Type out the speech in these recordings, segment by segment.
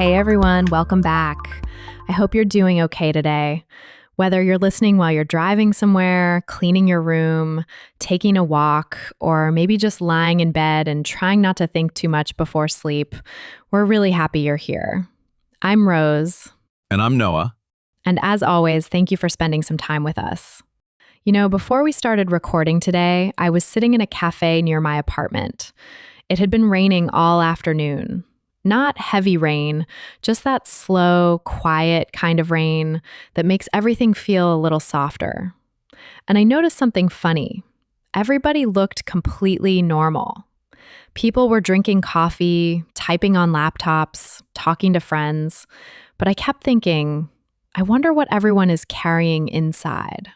Hey everyone, welcome back. I hope you're doing okay today. Whether you're listening while you're driving somewhere, cleaning your room, taking a walk, or maybe just lying in bed and trying not to think too much before sleep, we're really happy you're here. I'm Rose, And I'm Noah. and as always, thank you for spending some time with us. You know, before we started recording today, I was sitting in a cafe near my apartment. It had been raining all afternoon. Not heavy rain, just that slow, quiet kind of rain that makes everything feel a little softer. And I noticed something funny. Everybody looked completely normal. People were drinking coffee, typing on laptops, talking to friends. But I kept thinking, I wonder what everyone is carrying inside.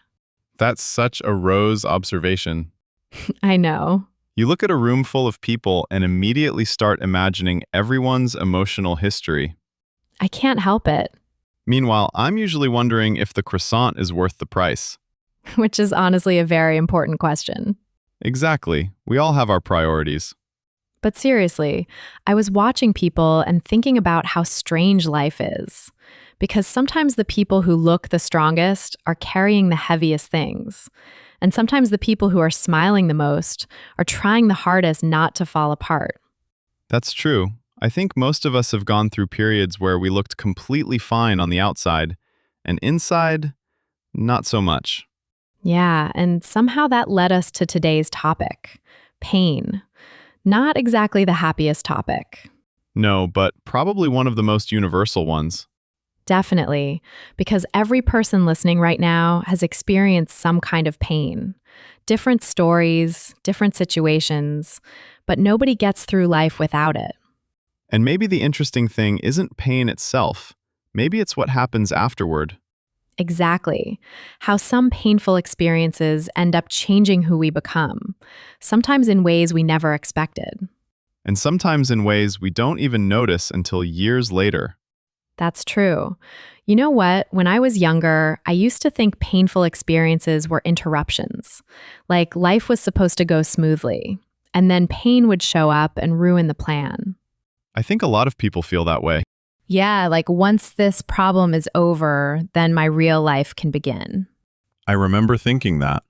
That's such a Rose observation. I know. You look at a room full of people and immediately start imagining everyone's emotional history. I can't help it, Meanwhile, I'm usually wondering if the croissant is worth the price. which is honestly a very important question. Exactly. We all have our priorities. But seriously, I was watching people and thinking about how strange life is. Because sometimes the people who look the strongest are carrying the heaviest things. And sometimes the people who are smiling the most are trying the hardest not to fall apart. That's true. I think most of us have gone through periods where we looked completely fine on the outside, and inside, not so much. Yeah, and somehow that led us to today's topic, pain. Not exactly the happiest topic. No, but probably one of the most universal ones. Definitely, because every person listening right now has experienced some kind of pain. Different stories, different situations, but nobody gets through life without it. And maybe the interesting thing isn't pain itself. Maybe it's what happens afterward. Exactly. How some painful experiences end up changing who we become, sometimes in ways we never expected. And sometimes in ways we don't even notice until years later. That's true. You know what? When I was younger, I used to think painful experiences were interruptions. Like life was supposed to go smoothly, and then pain would show up and ruin the plan. I think a lot of people feel that way. Yeah, like once this problem is over, then my real life can begin. I remember thinking that.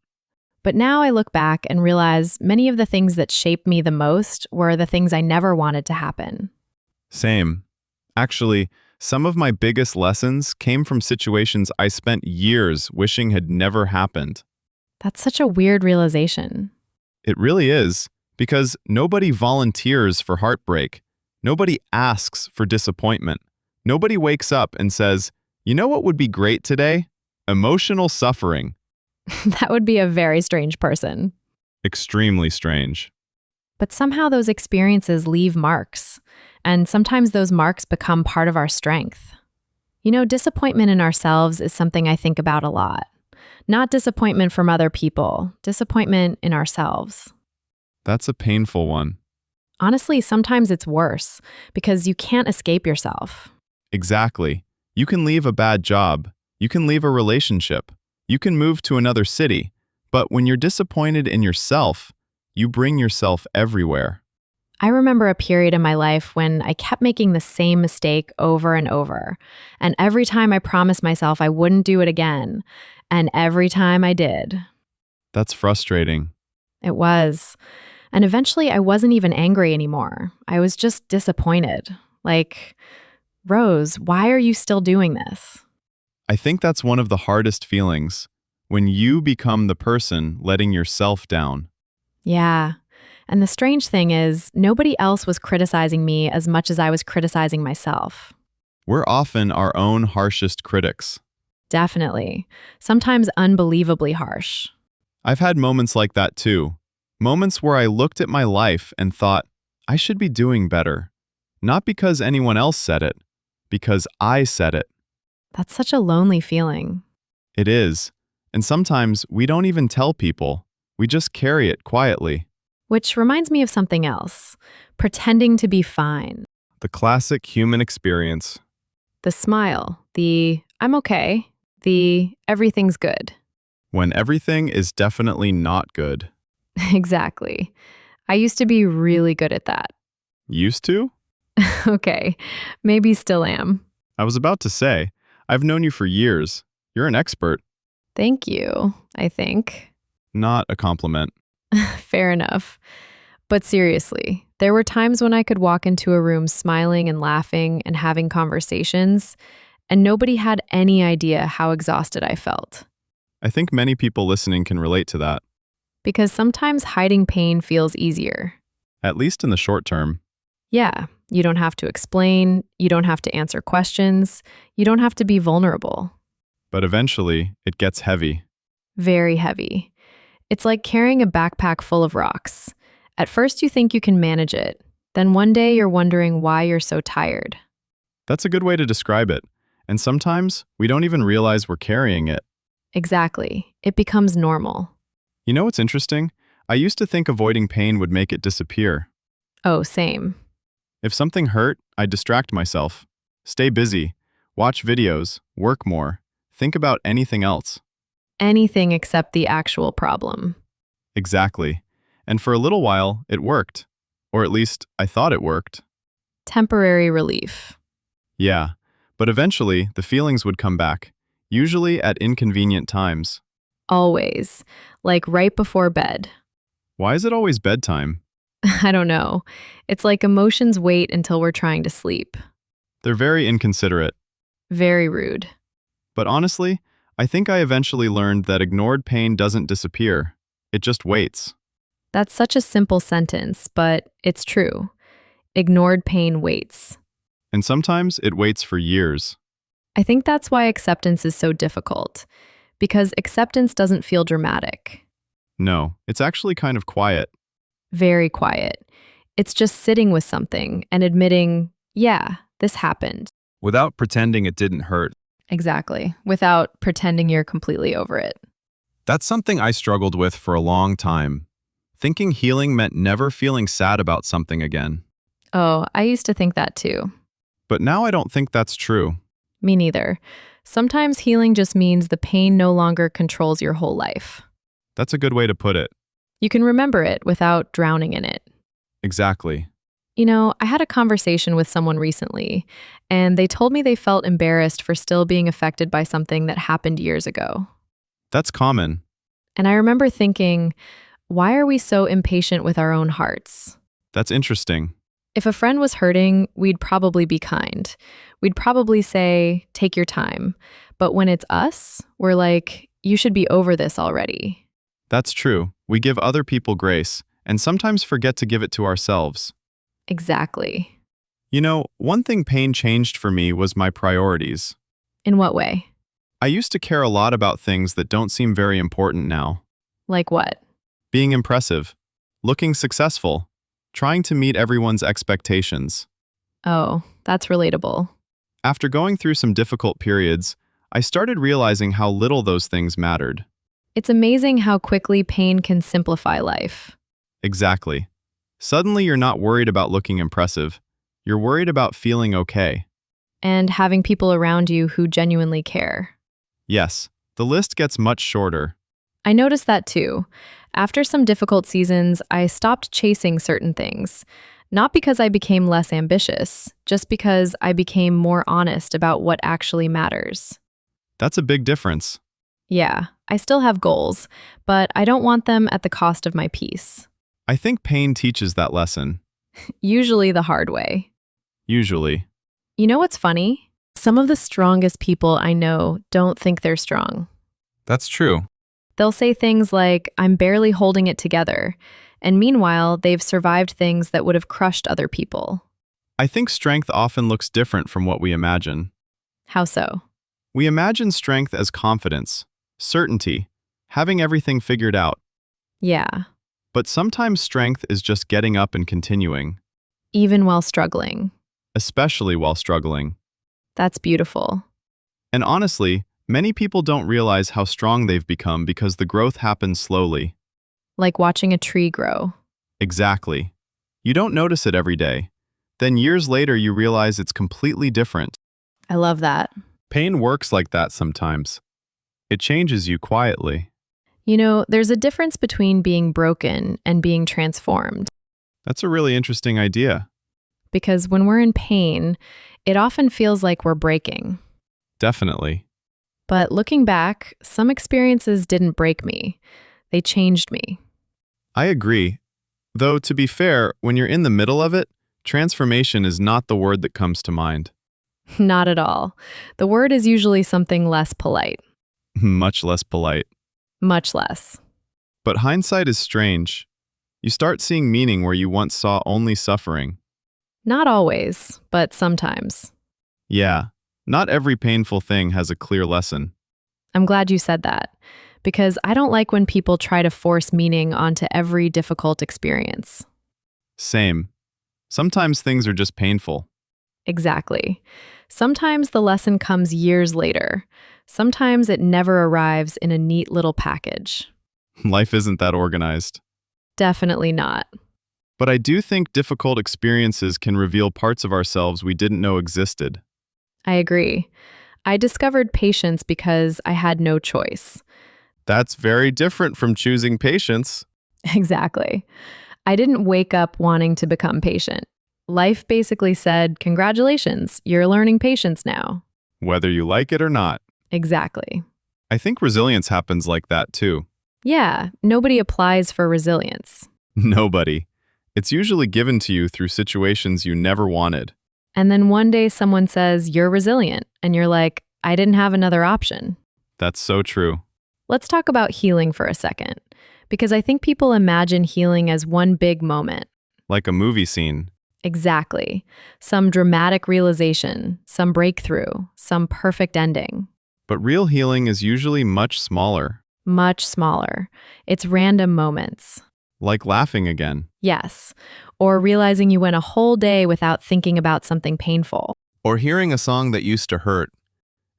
But now I look back and realize many of the things that shaped me the most were the things I never wanted to happen. Same. Actually, some of my biggest lessons came from situations I spent years wishing had never happened. That's such a weird realization. It really is, because nobody volunteers for heartbreak. Nobody asks for disappointment. Nobody wakes up and says, you know what would be great today? Emotional suffering. That would be a very strange person. Extremely strange. But somehow those experiences leave marks, and sometimes those marks become part of our strength. You know, disappointment in ourselves is something I think about a lot. Not disappointment from other people, disappointment in ourselves. That's a painful one. Honestly, sometimes it's worse because you can't escape yourself. Exactly. You can leave a bad job. You can leave a relationship. You can move to another city. But when you're disappointed in yourself, you bring yourself everywhere. I remember a period in my life when I kept making the same mistake over and over. And every time I promised myself I wouldn't do it again. And every time I did. That's frustrating. It was. And eventually I wasn't even angry anymore. I was just disappointed. Like, Rose, why are you still doing this? I think that's one of the hardest feelings, when you become the person letting yourself down. Yeah. And the strange thing is, nobody else was criticizing me as much as I was criticizing myself. We're often our own harshest critics. Definitely. Sometimes unbelievably harsh. I've had moments like that too. Moments where I looked at my life and thought, I should be doing better. Not because anyone else said it, because I said it. That's such a lonely feeling. It is. And sometimes we don't even tell people. We just carry it quietly. Which reminds me of something else. Pretending to be fine. The classic human experience. The smile. The I'm okay. The everything's good. When everything is definitely not good. Exactly. I used to be really good at that. Used to? Okay, maybe still am. I was about to say, I've known you for years. You're an expert, Thank you, I think. not a compliment. Fair enough. But seriously, there were times when I could walk into a room smiling and laughing and having conversations, and nobody had any idea how exhausted I felt. I think many people listening can relate to that, Because sometimes hiding pain feels easier. at least in the short term. Yeah, you don't have to explain, you don't have to answer questions, you don't have to be vulnerable. But eventually, it gets heavy. Very heavy. It's like carrying a backpack full of rocks. At first, you think you can manage it. Then one day, you're wondering why you're so tired. That's a good way to describe it. And sometimes, we don't even realize we're carrying it. Exactly. It becomes normal. You know what's interesting? I used to think avoiding pain would make it disappear. Oh, same. If something hurt, I'd distract myself. Stay busy. Watch videos. Work more. Think about anything else. Anything except the actual problem. Exactly. And for a little while, it worked. Or at least, I thought it worked. Temporary relief. Yeah. But eventually, the feelings would come back. Usually at inconvenient times. Always. Like right before bed. Why is it always bedtime? I don't know. It's like emotions wait until we're trying to sleep. They're very inconsiderate. Very rude. But honestly, I think I eventually learned that ignored pain doesn't disappear. It just waits. That's such a simple sentence, but it's true. Ignored pain waits. And sometimes it waits for years. I think that's why acceptance is so difficult, because acceptance doesn't feel dramatic. No, it's actually kind of quiet. Very quiet. It's just sitting with something and admitting, yeah, this happened. Without pretending it didn't hurt. Exactly, without pretending you're completely over it. That's something I struggled with for a long time. Thinking healing meant never feeling sad about something again. Oh, I used to think that too. But now I don't think that's true. Me neither. Sometimes healing just means the pain no longer controls your whole life. That's a good way to put it. You can remember it without drowning in it. Exactly. You know, I had a conversation with someone recently, and they told me they felt embarrassed for still being affected by something that happened years ago. That's common. And I remember thinking, why are we so impatient with our own hearts? That's interesting. If a friend was hurting, we'd probably be kind. We'd probably say, take your time. But when it's us, we're like, you should be over this already. That's true. We give other people grace, and sometimes forget to give it to ourselves. Exactly. You know, one thing pain changed for me was my priorities. In what way? I used to care a lot about things that don't seem very important now. Like what? Being impressive, looking successful, trying to meet everyone's expectations. Oh, that's relatable. After going through some difficult periods, I started realizing how little those things mattered. It's amazing how quickly pain can simplify life. Exactly. Suddenly you're not worried about looking impressive. You're worried about feeling okay. And having people around you who genuinely care. Yes, the list gets much shorter. I noticed that too. After some difficult seasons, I stopped chasing certain things. Not because I became less ambitious, just because I became more honest about what actually matters. That's a big difference. Yeah, I still have goals, but I don't want them at the cost of my peace. I think pain teaches that lesson. Usually the hard way. Usually. You know what's funny? Some of the strongest people I know don't think they're strong. That's true. They'll say things like, I'm barely holding it together. And meanwhile, they've survived things that would have crushed other people. I think strength often looks different from what we imagine. How so? We imagine strength as confidence, certainty, having everything figured out. Yeah, But sometimes strength is just getting up and continuing, even while struggling. especially while struggling. That's beautiful. And honestly, many people don't realize how strong they've become because the growth happens slowly. Like watching a tree grow. Exactly. You don't notice it every day. Then years later you realize it's completely different. I love that. Pain works like that sometimes. It changes you quietly. You know, there's a difference between being broken and being transformed. That's a really interesting idea. because when we're in pain, it often feels like we're breaking. Definitely. But looking back, some experiences didn't break me. They changed me. I agree. Though, to be fair, when you're in the middle of it, transformation is not the word that comes to mind. Not at all. The word is usually something less polite. Much less polite. Much less. But hindsight is strange. You start seeing meaning where you once saw only suffering. Not always, but sometimes. Yeah, not every painful thing has a clear lesson. I'm glad you said that, because I don't like when people try to force meaning onto every difficult experience. Same. Sometimes things are just painful. Exactly. Sometimes the lesson comes years later. Sometimes it never arrives in a neat little package. Life isn't that organized. Definitely not. But I do think difficult experiences can reveal parts of ourselves we didn't know existed. I agree. I discovered patience because I had no choice. That's very different from choosing patience. Exactly. I didn't wake up wanting to become patient. Life basically said, "Congratulations, you're learning patience now." Whether you like it or not. Exactly. I think resilience happens like that too. Yeah, nobody applies for resilience. Nobody. It's usually given to you through situations you never wanted. And then one day someone says, "You're resilient." And you're like, "I didn't have another option." That's so true. Let's talk about healing for a second, because I think people imagine healing as one big moment. Like a movie scene. Exactly. Some dramatic realization, some breakthrough, some perfect ending. But real healing is usually much smaller. Much smaller. It's random moments. Like laughing again. Yes. Or realizing you went a whole day without thinking about something painful. Or hearing a song that used to hurt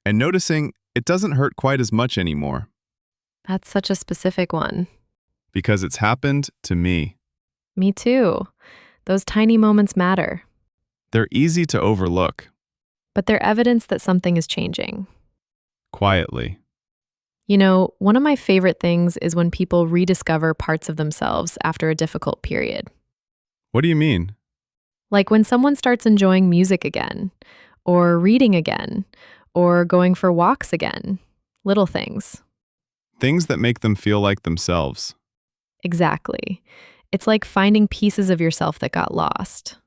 and noticing it doesn't hurt quite as much anymore. That's such a specific one. Because it's happened to me. Me too. Those tiny moments matter, They're easy to overlook. but they're evidence that something is changing. Quietly. You know, one of my favorite things is when people rediscover parts of themselves after a difficult period. What do you mean? Like when someone starts enjoying music again, or reading again, or going for walks again. Little things. Things that make them feel like themselves. Exactly. It's like finding pieces of yourself that got lost.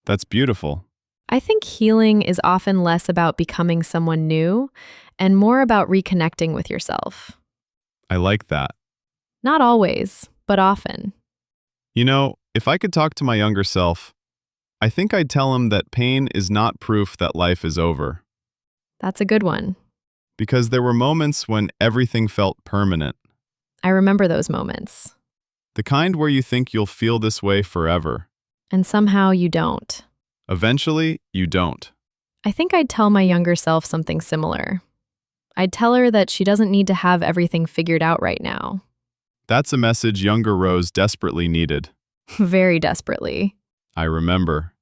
That's beautiful. I think healing is often less about becoming someone new and more about reconnecting with yourself. I like that. Not always, but often. You know, if I could talk to my younger self, I think I'd tell him that pain is not proof that life is over. That's a good one. Because there were moments when everything felt permanent. I remember those moments. The kind where you think you'll feel this way forever. And somehow you don't. Eventually, you don't. I think I'd tell my younger self something similar. I'd tell her that she doesn't need to have everything figured out right now. That's a message younger Rose desperately needed. Very desperately. I remember.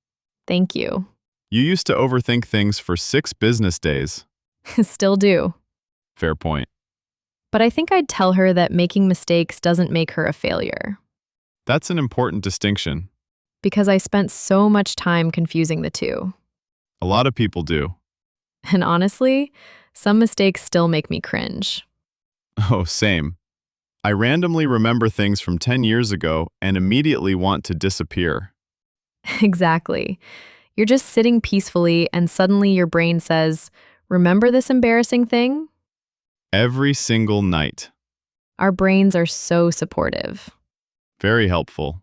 Thank you. You used to overthink things for 6 business days. Still do. Fair point. But I think I'd tell her that making mistakes doesn't make her a failure. That's an important distinction. Because I spent so much time confusing the two. A lot of people do. And honestly, some mistakes still make me cringe. Oh, same. I randomly remember things from 10 years ago and immediately want to disappear. Exactly. You're just sitting peacefully and suddenly your brain says, "Remember this embarrassing thing?" Every single night. Our brains are so supportive. Very helpful.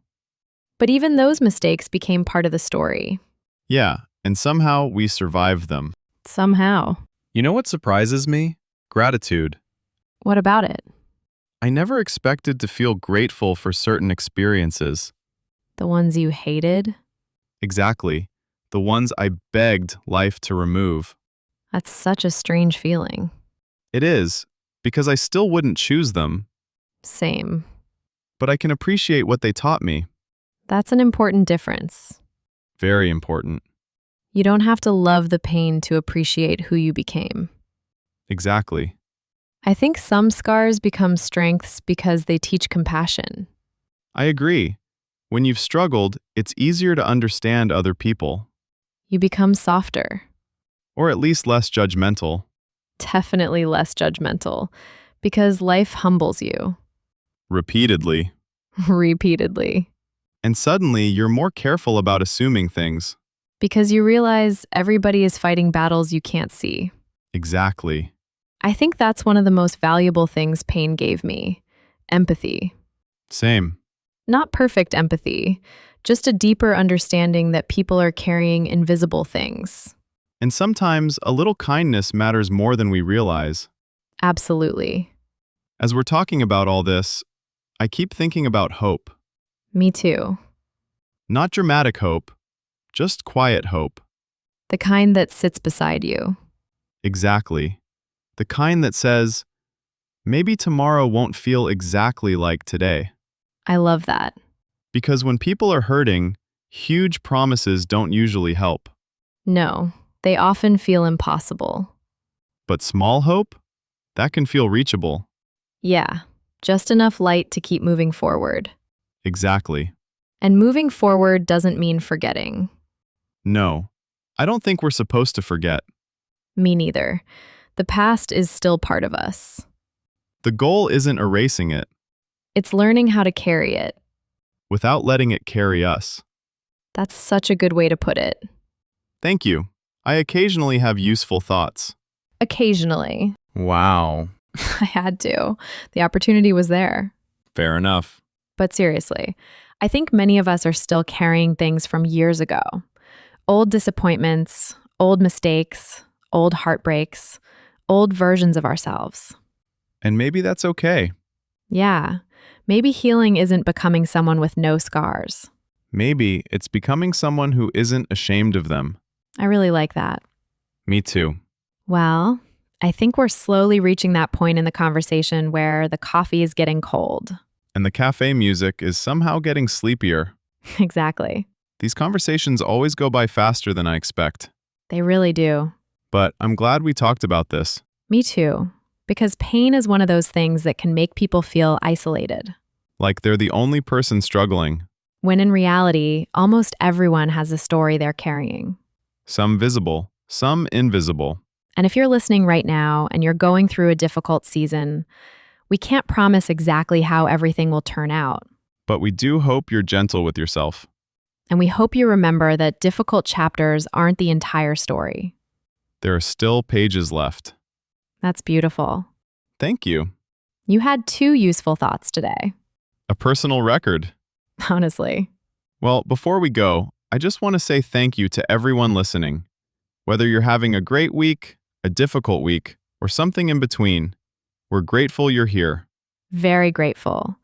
But even those mistakes became part of the story. Yeah, and somehow we survived them. Somehow. You know what surprises me? Gratitude. What about it? I never expected to feel grateful for certain experiences. The ones you hated? Exactly. The ones I begged life to remove. That's such a strange feeling. It is, because I still wouldn't choose them, Same. but I can appreciate what they taught me. That's an important difference. Very important. You don't have to love the pain to appreciate who you became. Exactly. I think some scars become strengths because they teach compassion. I agree. When you've struggled, it's easier to understand other people, You become softer, or at least less judgmental. definitely less judgmental, because life humbles you Repeatedly. repeatedly. And suddenly, you're more careful about assuming things. Because you realize everybody is fighting battles you can't see. Exactly. I think that's one of the most valuable things pain gave me: empathy. Same. Not perfect empathy, just a deeper understanding that people are carrying invisible things. And sometimes, a little kindness matters more than we realize. Absolutely. As we're talking about all this, I keep thinking about hope. Me too. Not dramatic hope, just quiet hope. The kind that sits beside you. Exactly. The kind that says, maybe tomorrow won't feel exactly like today. I love that. Because when people are hurting, huge promises don't usually help. No, they often feel impossible. But small hope? That can feel reachable. Yeah, just enough light to keep moving forward. Exactly. And moving forward doesn't mean forgetting. No, I don't think we're supposed to forget. Me neither. The past is still part of us. The goal isn't erasing it It's learning how to carry it. without letting it carry us. That's such a good way to put it. Thank you. I occasionally have useful thoughts. Occasionally. Wow. I had to. The opportunity was there. Fair enough. But seriously, I think many of us are still carrying things from years ago. Old disappointments, old mistakes, old heartbreaks, old versions of ourselves. And maybe that's okay. Yeah, maybe healing isn't becoming someone with no scars. Maybe it's becoming someone who isn't ashamed of them. I really like that. Me too. Well, I think we're slowly reaching that point in the conversation where the coffee is getting cold. And the cafe music is somehow getting sleepier. Exactly. These conversations always go by faster than I expect. They really do. But I'm glad we talked about this. Me too. Because pain is one of those things that can make people feel isolated. Like they're the only person struggling. When in reality, almost everyone has a story they're carrying. Some visible, some invisible. And if you're listening right now and you're going through a difficult season, we can't promise exactly how everything will turn out. But we do hope you're gentle with yourself. And we hope you remember that difficult chapters aren't the entire story. There are still pages left. That's beautiful. Thank you. You had 2 useful thoughts today, A personal record. honestly. Well, before we go, I just want to say thank you to everyone listening. Whether you're having a great week, a difficult week, or something in between, we're grateful you're here. Very grateful.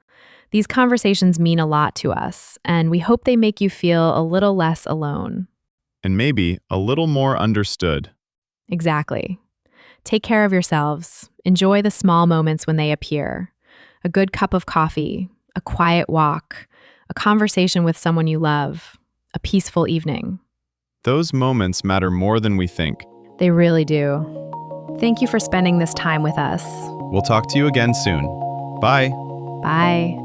These conversations mean a lot to us, and we hope they make you feel a little less alone. And maybe a little more understood. Exactly. Take care of yourselves. Enjoy the small moments when they appear. A good cup of coffee, a quiet walk, a conversation with someone you love, a peaceful evening. Those moments matter more than we think. They really do. Thank you for spending this time with us. We'll talk to you again soon. Bye. Bye.